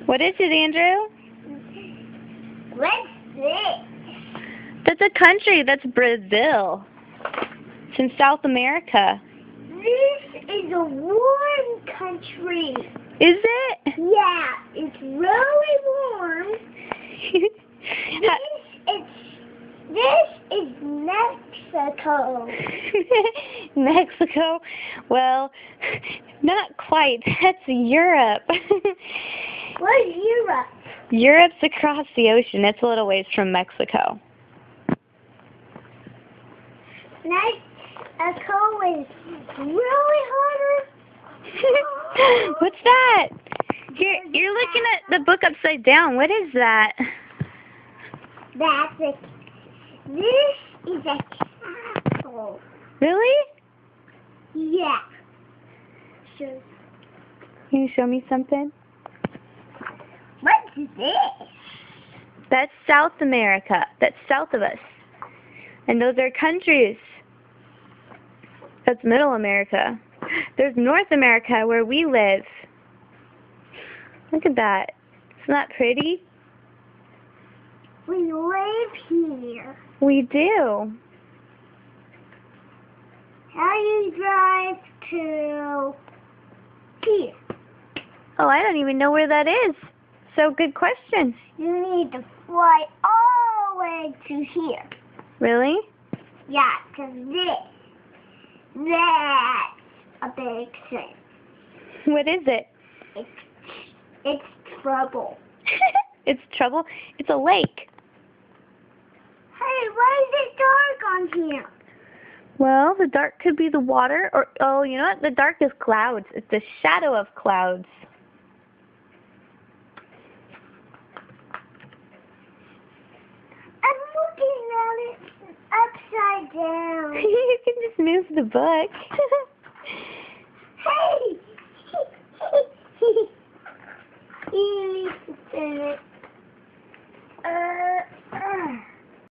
What is it, Andrew? What's this? That's a country. That's Brazil. It's in South America. This is a warm country. Is it? Yeah, it's really warm. This is Mexico. Mexico? Well, not quite. That's Europe. Where's Europe? Europe's across the ocean. It's a little ways from Mexico. Mexico is really hotter. What's that? You're looking at the book upside down. What is that? This is a castle. Really? Yeah. Sure. Can you show me something? What's this? That's South America. That's south of us. And those are countries. That's Middle America. There's North America where we live. Look at that. Isn't that pretty? We live here. We do. How do you drive to here? Oh, I don't even know where that is. So good question. You need to fly all the way to here. Really? Yeah, because that's a big thing. What is it? It's trouble. It's trouble. It's a lake. Hey, why is it dark on here? Well, the dark could be the water, or, oh, you know what? The dark is clouds. It's the shadow of clouds. I'm looking at it upside down. You can just move the book. Hey!